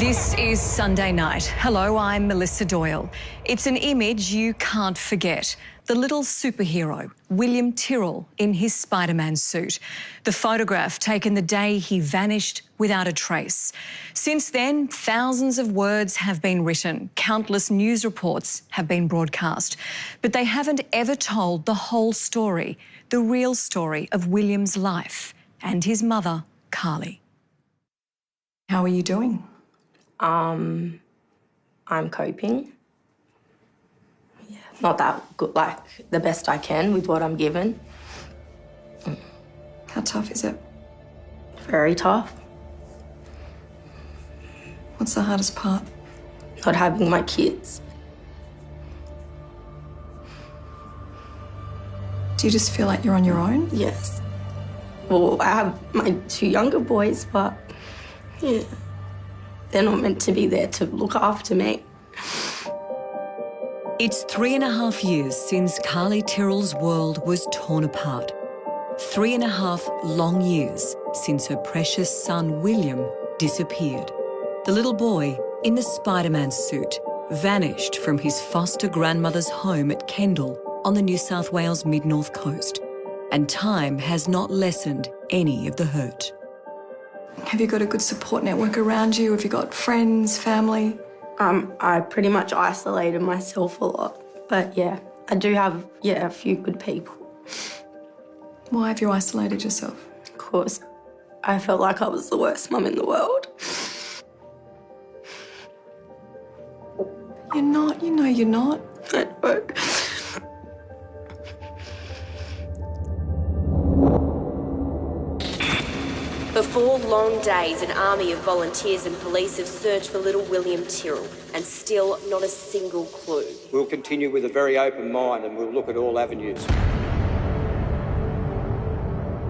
This is Sunday night. Hello, I'm Melissa Doyle. It's an image you can't forget. The little superhero, William Tyrrell, in his Spider-Man suit. The photograph taken the day he vanished without a trace. Since then, thousands of words have been written. Countless news reports have been broadcast. But they haven't ever told the whole story, the real story of William's life and his mother, Karlie. How are you doing? I'm coping. Yeah, not that good, like the best I can with what I'm given. How tough is it? Very tough. What's the hardest part? Not having my kids. Do you just feel like you're on your own? Yes. Well, I have my two younger boys, but yeah, they're not meant to be there to look after me. It's 3.5 years since Karlie Tyrrell's world was torn apart. 3.5 long years since her precious son, William, disappeared. The little boy, in the Spider-Man suit, vanished from his foster grandmother's home at Kendal on the New South Wales mid-north coast. And time has not lessened any of the hurt. Have you got a good support network around you? Have you got friends, family? I pretty much isolated myself a lot. But yeah, I do have, a few good people. Why have you isolated yourself? Of course, I felt like I was the worst mum in the world. You're not, you know you're not. I know. For 4 long days, an army of volunteers and police have searched for little William Tyrrell, and still not a single clue. We'll continue with a very open mind and we'll look at all avenues.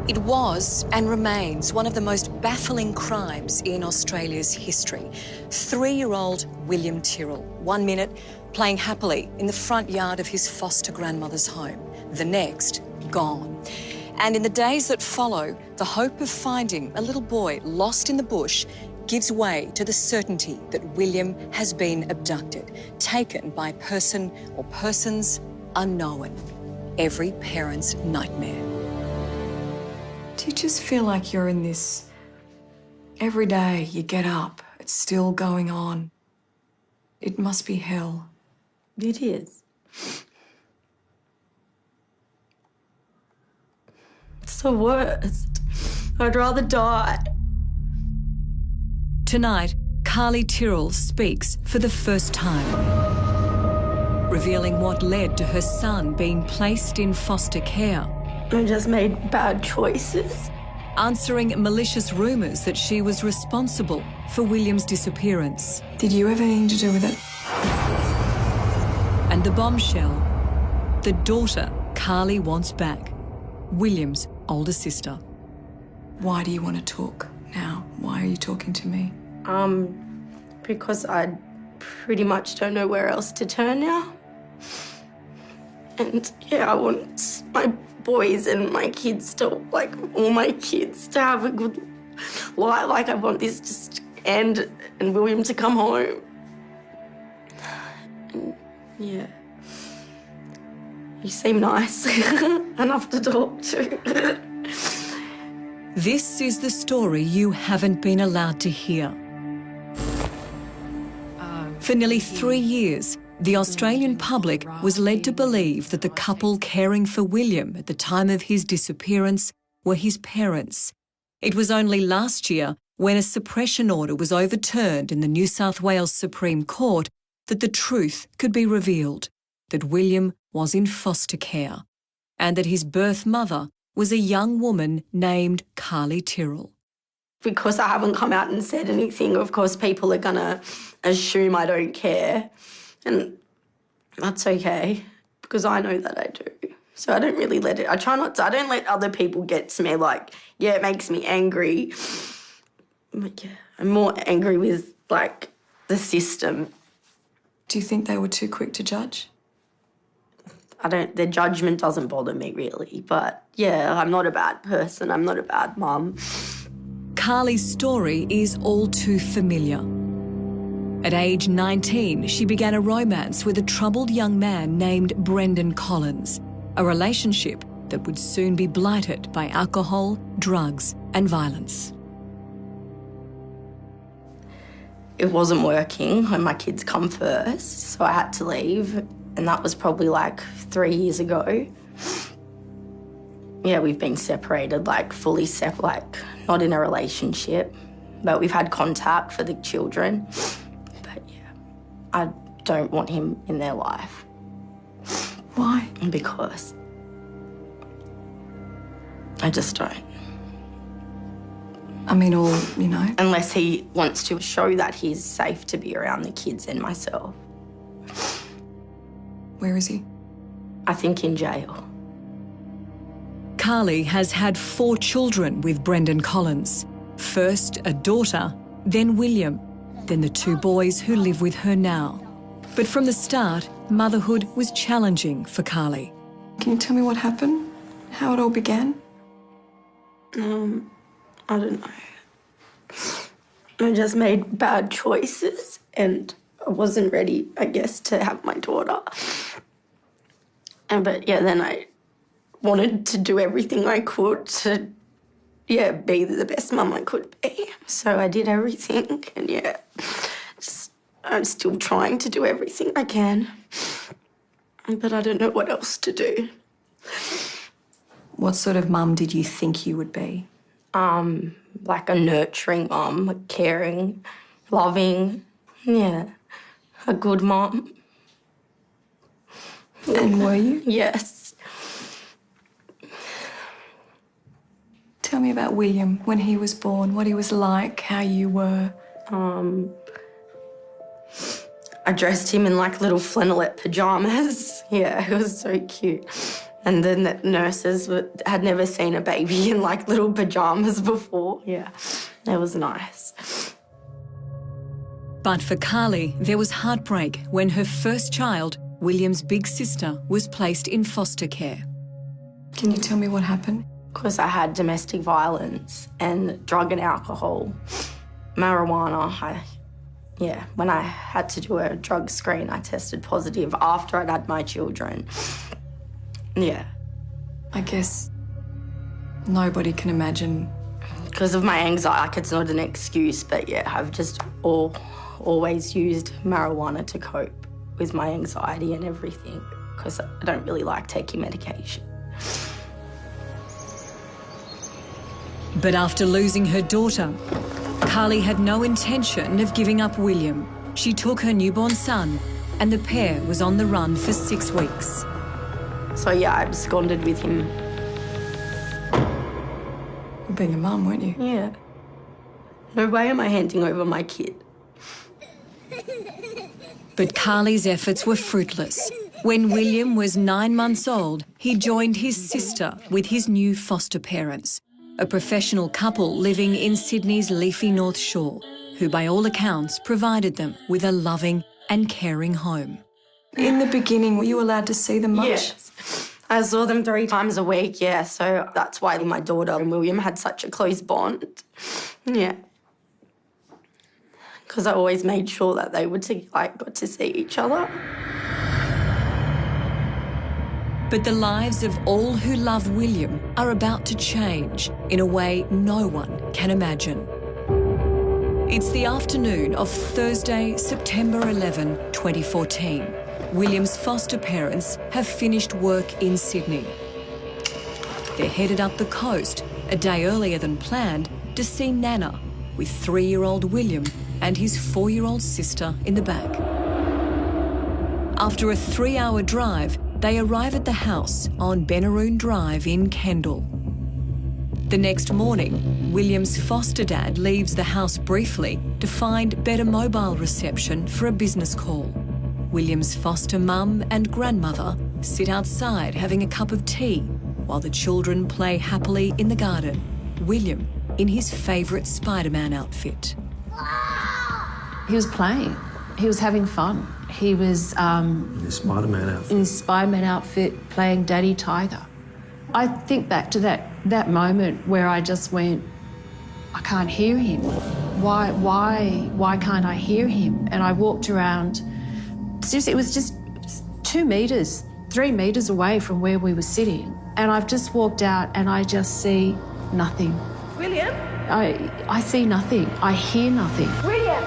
It was and remains one of the most baffling crimes in Australia's history. 3-year-old William Tyrrell, 1 minute playing happily in the front yard of his foster grandmother's home. The next, gone. And in the days that follow, the hope of finding a little boy lost in the bush gives way to the certainty that William has been abducted, taken by a person or persons unknown. Every parent's nightmare. Do you just feel like you're in this... Every day you get up, it's still going on. It must be hell. It is. It's the worst. I'd rather die. Tonight, Karlie Tyrrell speaks for the first time, revealing what led to her son being placed in foster care. I just made bad choices. Answering malicious rumours that she was responsible for William's disappearance. Did you have anything to do with it? And the bombshell, the daughter Karlie wants back, William's older sister. Why do you want to talk now? Why are you talking to me? Because I pretty much don't know where else to turn now. And yeah, I want my boys and my kids to, like, all my kids to have a good life. Like, I want this just to end and William to come home. And yeah. You seem nice enough to talk to. This is the story you haven't been allowed to hear. For nearly 3 years, the Australian public was led to believe that the couple caring for William at the time of his disappearance were his parents. It was only last year, when a suppression order was overturned in the New South Wales Supreme Court, that the truth could be revealed, that William was in foster care, and that his birth mother was a young woman named Karlie Tyrrell. Because I haven't come out and said anything, of course people are going to assume I don't care. And that's okay, because I know that I do. So I don't really let it, I don't let other people get to me like, yeah, it makes me angry. But yeah, I'm more angry with, like, the system. Do you think they were too quick to judge? Their judgment doesn't bother me really, but yeah, I'm not a bad person, I'm not a bad mum. Karlie's story is all too familiar. At age 19, she began a romance with a troubled young man named Brendan Collins, a relationship that would soon be blighted by alcohol, drugs and violence. It wasn't working when my kids come first, so I had to leave, and that was probably like 3 years ago. Yeah, we've been separated, like fully separate, like not in a relationship, but we've had contact for the children. But yeah, I don't want him in their life. Why? Because I just don't. I mean, or, you know. Unless he wants to show that he's safe to be around the kids and myself. Where is he? I think in jail. Karlie has had 4 children with Brendan Collins. First a daughter, then William, then the 2 boys who live with her now. But from the start, motherhood was challenging for Karlie. Can you tell me what happened? How it all began? I don't know. I just made bad choices and I wasn't ready, I guess, to have my daughter. But yeah, then I wanted to do everything I could to, yeah, be the best mum I could be. So I did everything and yeah, I'm still trying to do everything I can. But I don't know what else to do. What sort of mum did you think you would be? Like a nurturing mum, a caring, loving, yeah, a good mum. And were you? Yes. Tell me about William, when he was born, what he was like, how you were. I dressed him in like little flannelette pyjamas. Yeah, it was so cute. And then the nurses had never seen a baby in like little pyjamas before. Yeah, it was nice. But for Karlie, there was heartbreak when her first child, William's big sister, was placed in foster care. Can you tell me what happened? Because I had domestic violence and drug and alcohol, marijuana. When I had to do a drug screen, I tested positive after I'd had my children. Yeah. I guess nobody can imagine. Because of my anxiety, like it's not an excuse, but yeah, I've just always used marijuana to cope with my anxiety and everything because I don't really like taking medication. But after losing her daughter, Karlie had no intention of giving up William. She took her newborn son and the pair was on the run for 6 weeks. So yeah, I absconded with him. You're being a mum, weren't you? Yeah. No way am I handing over my kid. But Karlie's efforts were fruitless. When William was 9 months old, he joined his sister with his new foster parents, a professional couple living in Sydney's leafy North Shore, who by all accounts provided them with a loving and caring home. In the beginning, were you allowed to see them much? Yes. I saw them 3 times a week, yeah, so that's why my daughter and William had such a close bond. Yeah. Because I always made sure that they would got to see each other. But the lives of all who love William are about to change in a way no one can imagine. It's the afternoon of Thursday, September 11, 2014. William's foster parents have finished work in Sydney. They're headed up the coast a day earlier than planned to see Nana with 3-year-old William and his 4-year-old sister in the back. After a 3-hour drive, they arrive at the house on Benaroon Drive in Kendall. The next morning, William's foster dad leaves the house briefly to find better mobile reception for a business call. William's foster mum and grandmother sit outside having a cup of tea while the children play happily in the garden, William in his favourite Spider-Man outfit. He was playing. He was having fun. He was in his Spider-Man outfit. In his Spider-Man outfit playing Daddy Tiger. I think back to that moment where I just went, I can't hear him. why can't I hear him? And I walked around. It was just 2 metres, 3 metres away from where we were sitting. And I've just walked out and I just see nothing. William? I see nothing. I hear nothing. William!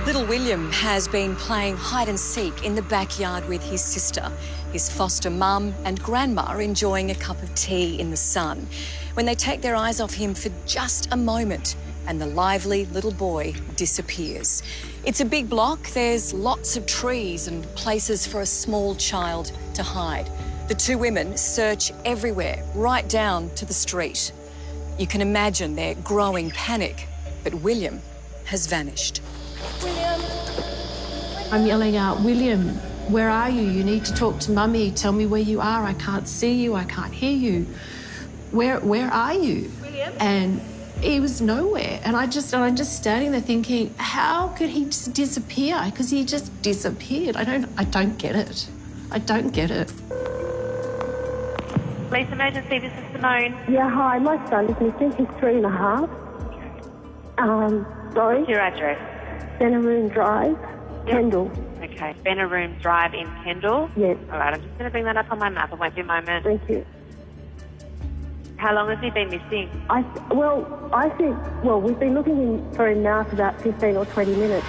Little William has been playing hide and seek in the backyard with his sister. His foster mum and grandma are enjoying a cup of tea in the sun when they take their eyes off him for just a moment and the lively little boy disappears. It's a big block. There's lots of trees and places for a small child to hide. The two women search everywhere, right down to the street. You can imagine their growing panic, but William has vanished. I'm yelling out, William, where are you? You need to talk to Mummy. Tell me where you are. I can't see you. I can't hear you. Where are you? William? And he was nowhere. And I'm just standing there thinking, how could he just disappear? Because he just disappeared. I don't get it. I don't get it. Police emergency, this is Simone. Yeah, hi, my son is missing. He's 3.5. Sorry? What's your address? Benaroon Drive, Kendall. Okay, Benaroon Drive in Kendall? Yes. All right, I'm just going to bring that up on my map. I won't be a moment. Thank you. How long has he been missing? We've been looking for him now for about 15 or 20 minutes.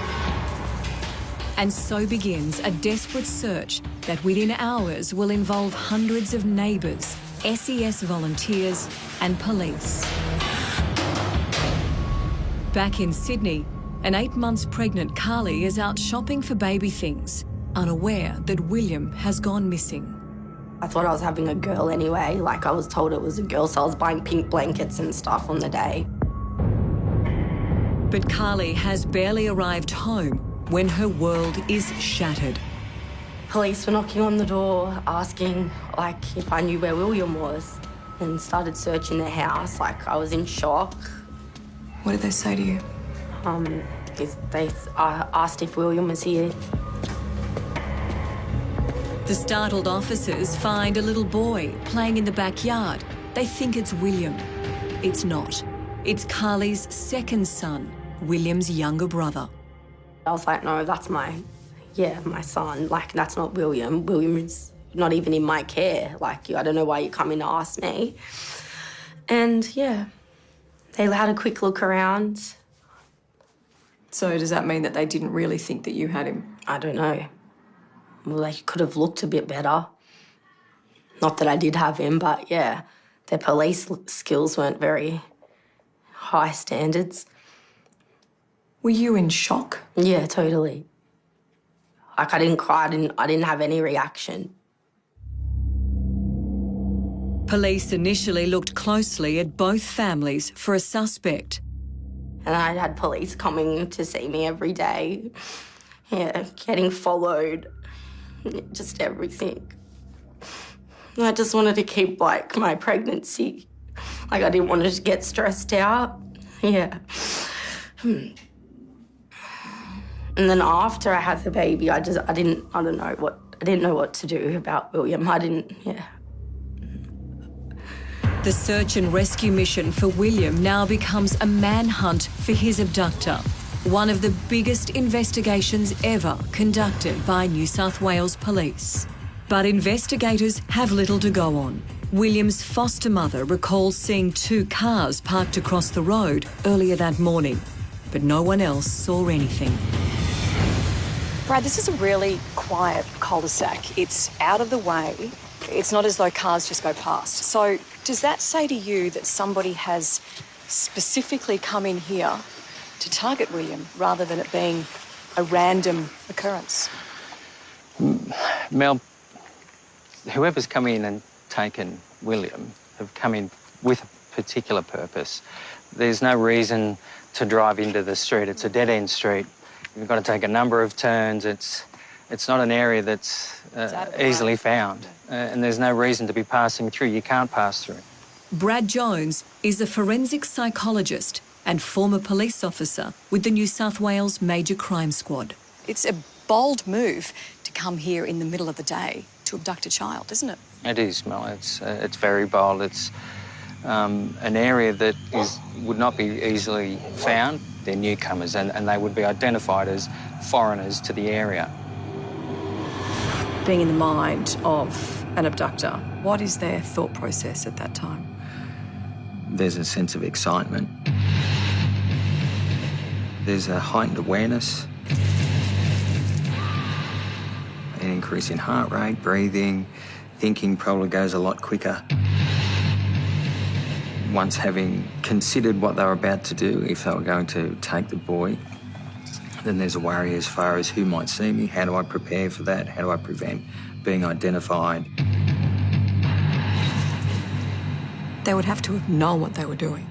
And so begins a desperate search that within hours will involve hundreds of neighbours, SES volunteers and police. Back in Sydney, an 8 months pregnant Karlie is out shopping for baby things, unaware that William has gone missing. I thought I was having a girl anyway. Like, I was told it was a girl, so I was buying pink blankets and stuff on the day. But Karlie has barely arrived home when her world is shattered. Police were knocking on the door, asking, like, if I knew where William was, and started searching the house. Like, I was in shock. What did they say to you? They asked if William was here. The startled officers find a little boy playing in the backyard. They think it's William. It's not. It's Karlie's second son, William's younger brother. I was like, no, that's my son. Like, that's not William. William is not even in my care. Like, I don't know why you come in to ask me. And, yeah, they had a quick look around. So does that mean that they didn't really think that you had him? I don't know. Well, they could have looked a bit better. Not that I did have him, but, yeah, their police skills weren't very high standards. Were you in shock? Yeah, totally. Like, I didn't cry, I didn't have any reaction. Police initially looked closely at both families for a suspect. And I had police coming to see me every day. Yeah, getting followed, just everything. I just wanted to keep, like, my pregnancy. Like, I didn't want to get stressed out. Yeah. And then after I had the baby, I didn't know what to do about William. The search and rescue mission for William now becomes a manhunt for his abductor. One of the biggest investigations ever conducted by New South Wales Police. But investigators have little to go on. William's foster mother recalls seeing 2 cars parked across the road earlier that morning, but no one else saw anything. Brad, this is a really quiet cul-de-sac. It's out of the way. It's not as though cars just go past. So does that say to you that somebody has specifically come in here to target William rather than it being a random occurrence? Mel, whoever's come in and taken William have come in with a particular purpose. There's no reason to drive into the street. It's a dead-end street. You've got to take a number of turns. It's not an area that's easily found. And there's no reason to be passing through. You can't pass through. Brad Jones is a forensic psychologist and former police officer with the New South Wales Major Crime Squad. It's a bold move to come here in the middle of the day to abduct a child, isn't it? It is, Mel. It's very bold. It's an area that would not be easily found. They're newcomers and they would be identified as foreigners to the area. Being in the mind of an abductor, what is their thought process at that time? There's a sense of excitement. There's a heightened awareness, an increase in heart rate, breathing, thinking probably goes a lot quicker. Once having considered what they were about to do, if they were going to take the boy, then there's a worry as far as who might see me, how do I prepare for that, how do I prevent being identified. They would have to have known what they were doing.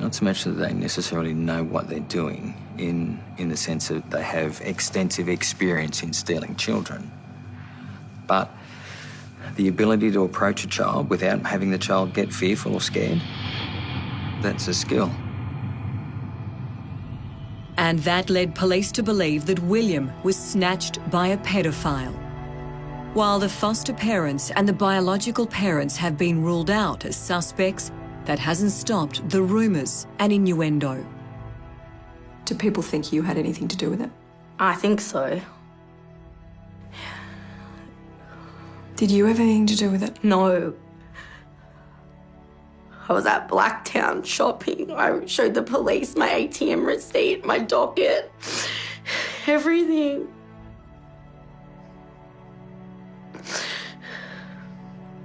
Not so much that they necessarily know what they're doing in the sense that they have extensive experience in stealing children, but the ability to approach a child without having the child get fearful or scared, that's a skill. And that led police to believe that William was snatched by a pedophile. While the foster parents and the biological parents have been ruled out as suspects, that hasn't stopped the rumours and innuendo. Do people think you had anything to do with it? I think so. Did you have anything to do with it? No. I was at Blacktown shopping. I showed the police my ATM receipt, my docket, everything.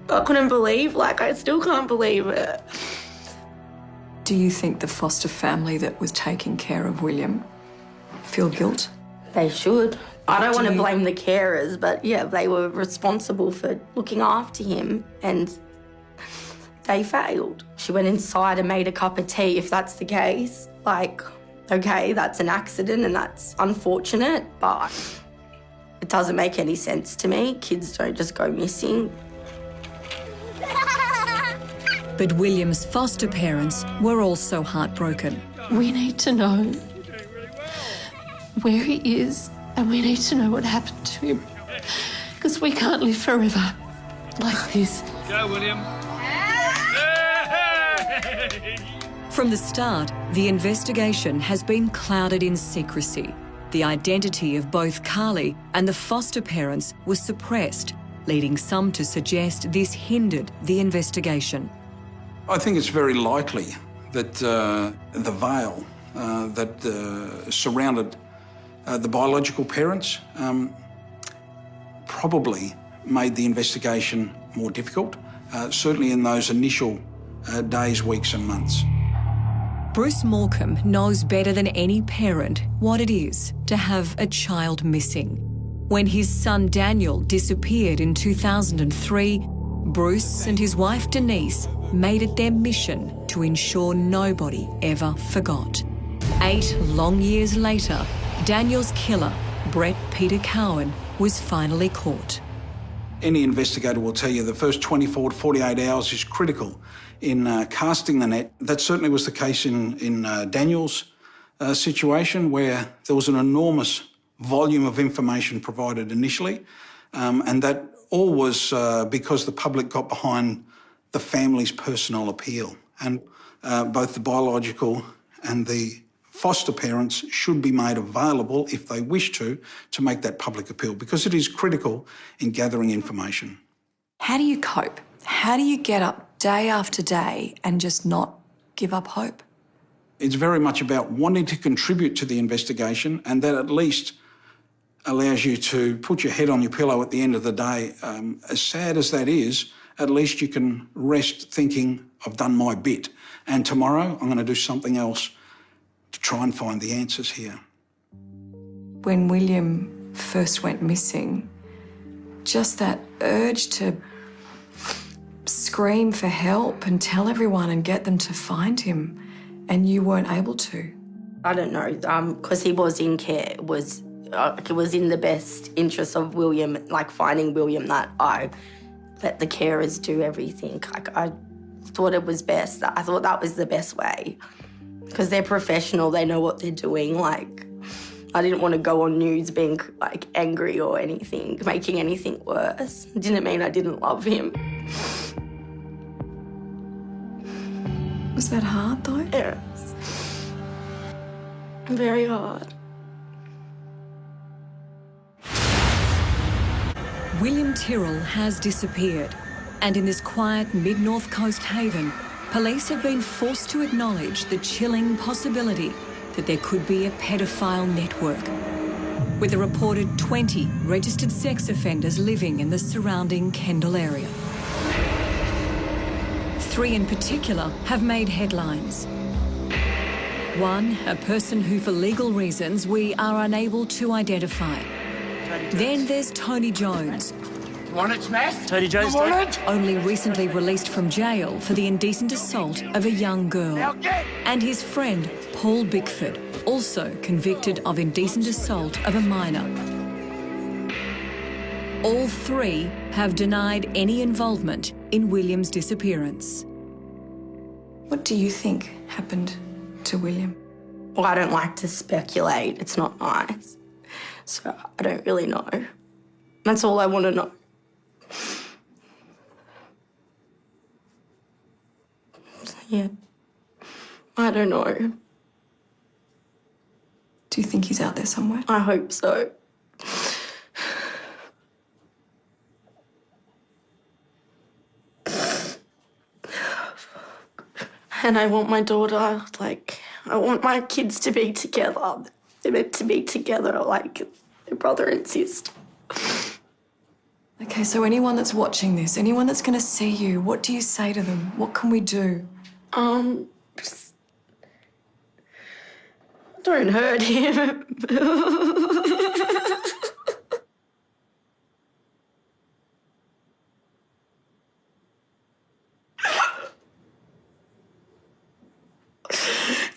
I couldn't believe, I still can't believe it. Do you think the foster family that was taking care of William feel guilt? They should. I don't want to blame the carers, but yeah, they were responsible for looking after him and they failed. She went inside and made a cup of tea, if that's the case. Okay, that's an accident and that's unfortunate, but it doesn't make any sense to me. Kids don't just go missing. But William's foster parents were also heartbroken. We need to know where he is and we need to know what happened to him because we can't live forever like this. Go, William. From the start, the investigation has been clouded in secrecy. The identity of both Karlie and the foster parents was suppressed, leading some to suggest this hindered the investigation. I think it's very likely that the veil that surrounded the biological parents probably made the investigation more difficult, certainly in those initial days, weeks and months. Bruce Morecambe knows better than any parent what it is to have a child missing. When his son Daniel disappeared in 2003, Bruce and his wife Denise made it their mission to ensure nobody ever forgot. 8 long years later, Daniel's killer, Brett Peter Cowan, was finally caught. Any investigator will tell you the first 24 to 48 hours is critical in casting the net. That certainly was the case in Daniel's situation, where there was an enormous volume of information provided initially, and that all was because the public got behind the family's personal appeal. And both the biological and the foster parents should be made available, if they wish to make that public appeal, because it is critical in gathering information. How do you cope? How do you get up day after day and just not give up hope? It's very much about wanting to contribute to the investigation, and that at least allows you to put your head on your pillow at the end of the day. As sad as that is, at least you can rest thinking, I've done my bit, and tomorrow I'm going to do something else to try and find the answers here. When William first went missing, just that urge to scream for help and tell everyone and get them to find him, and you weren't able to. I don't know, because he was in care. It was in the best interest of William, finding William, that I let the carers do everything. I thought it was best. I thought that was the best way, because they're professional, they know what they're doing. I I didn't want to go on news being like angry or anything, making anything worse. It didn't mean I didn't love him. Was that hard though? Yes. Very hard. William Tyrrell has disappeared, and in this quiet mid-North Coast haven, police have been forced to acknowledge the chilling possibility that there could be a pedophile network, with a reported 20 registered sex offenders living in the surrounding Kendall area. 3 in particular have made headlines. One, a person who for legal reasons we are unable to identify. Then there's Tony Jones. You want it smashed? Tony Jones, you want it? Only recently released from jail for the indecent assault of a young girl. And his friend, Paul Bickford, also convicted of indecent assault of a minor. All 3 have denied any involvement in William's disappearance. What do you think happened to William? Well, I don't like to speculate. It's not nice. So I don't really know. That's all I want to know. Yeah. I don't know. Do you think he's out there somewhere? I hope so. And I want my daughter, like, I want my kids to be together. They're meant to be together, like their brother and sister. Okay, so anyone that's watching this, anyone that's going to see you, what do you say to them? What can we do? Just don't hurt him.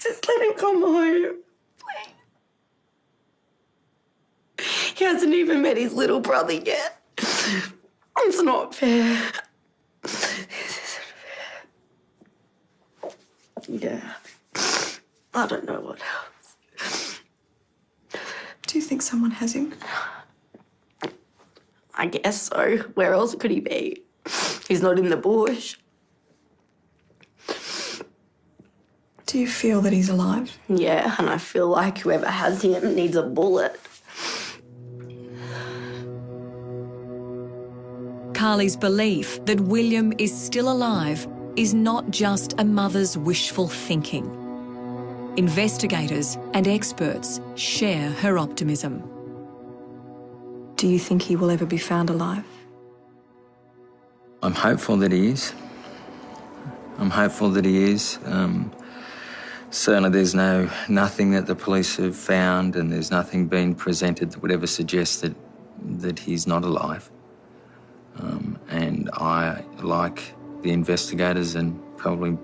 Just let him come home, please. He hasn't even met his little brother yet. It's not fair. Yeah. I don't know what else. Do you think someone has him? I guess so. Where else could he be? He's not in the bush. Do you feel that he's alive? Yeah, and I feel like whoever has him needs a bullet. Karlie's belief that William is still alive is not just a mother's wishful thinking. Investigators and experts share her optimism. Do you think he will ever be found alive? I'm hopeful that he is. I'm hopeful that he is. Certainly there's nothing that the police have found, and there's nothing being presented that would ever suggest that he's not alive. And I, like the investigators and probably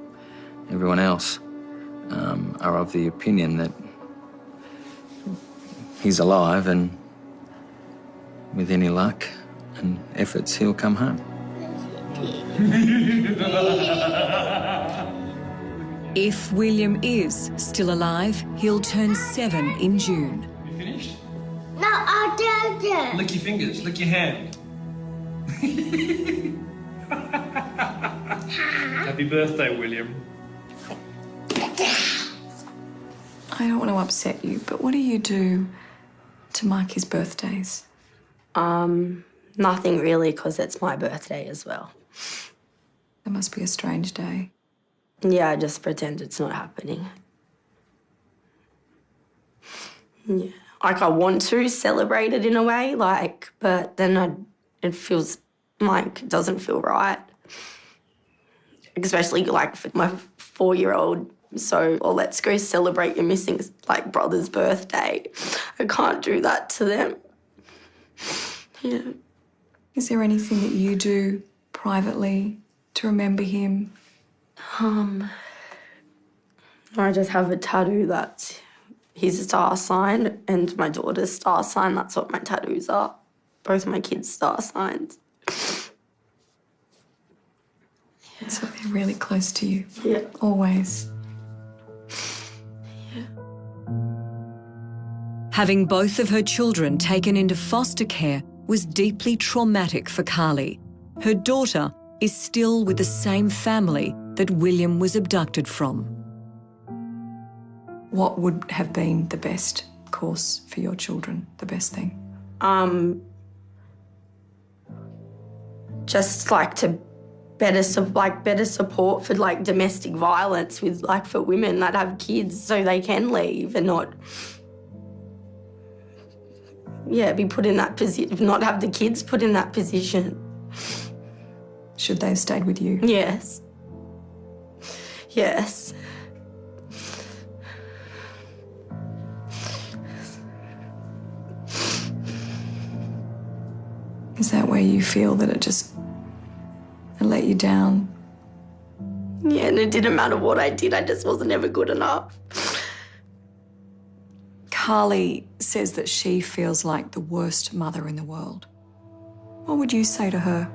everyone else, are of the opinion that he's alive, and with any luck and efforts, he'll come home. If William is still alive, he'll turn 7 in June. You finished? No, I didn't. Lick your fingers, lick your hand. Happy birthday, William. I don't want to upset you, but what do you do to mark his birthdays? Nothing really, because it's my birthday as well. It must be a strange day. Yeah, I just pretend it's not happening. Yeah. Like, I want to celebrate it in a way, like, but then it feels like it doesn't feel right. Especially, like, for my 4-year-old. So, or let's go celebrate your missing, like, brother's birthday. I can't do that to them. Yeah. Is there anything that you do privately to remember him? I just have a tattoo that's his star sign and my daughter's star sign. That's what my tattoos are. Both my kids' star signs. Yeah. So they're really close to you. Yeah. Always. Having both of her children taken into foster care was deeply traumatic for Karlie. Her daughter is still with the same family that William was abducted from. What would have been the best course for your children, the best thing? Just like to better support for like domestic violence with like for women that have kids so they can leave and not be put in that position, not have the kids put in that position. Should they have stayed with you? Yes. Yes. Is that where you feel that it let you down? Yeah, and it didn't matter what I did, I just wasn't ever good enough. Karlie says that she feels like the worst mother in the world. What would you say to her?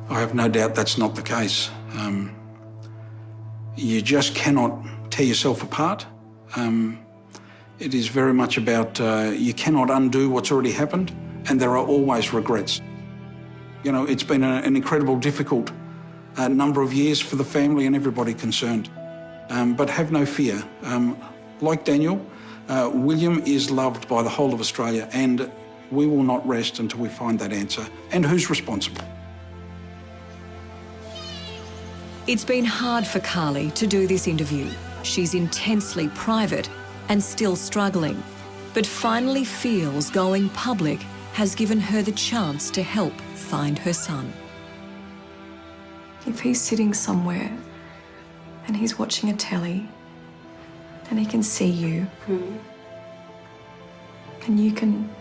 I have no doubt that's not the case. You just cannot tear yourself apart. It is very much about you cannot undo what's already happened, and there are always regrets. You know, it's been an incredible, difficult number of years for the family and everybody concerned. But have no fear. Like Daniel, William is loved by the whole of Australia, and we will not rest until we find that answer and who's responsible. It's been hard for Karlie to do this interview. She's intensely private and still struggling, but finally feels going public has given her the chance to help find her son. If he's sitting somewhere and he's watching a telly and he can see you and you can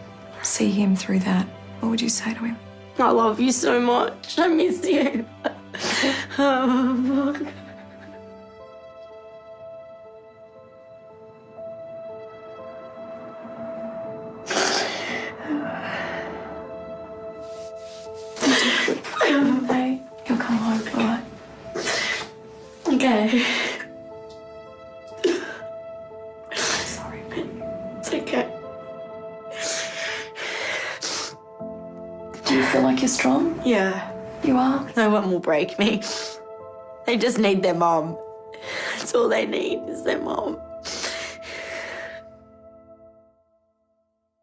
see him through that, what would you say to him? I love you so much. I miss you. Oh, fuck. He'll come home, all right? Okay. Sorry. It's okay. Do you feel like you're strong? Yeah. You are? No one will break me. They just need their mom. That's all they need is their mom.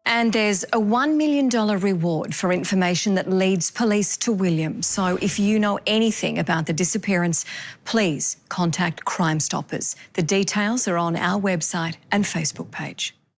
And there's a $1 million reward for information that leads police to William. So if you know anything about the disappearance, please contact Crime Stoppers. The details are on our website and Facebook page.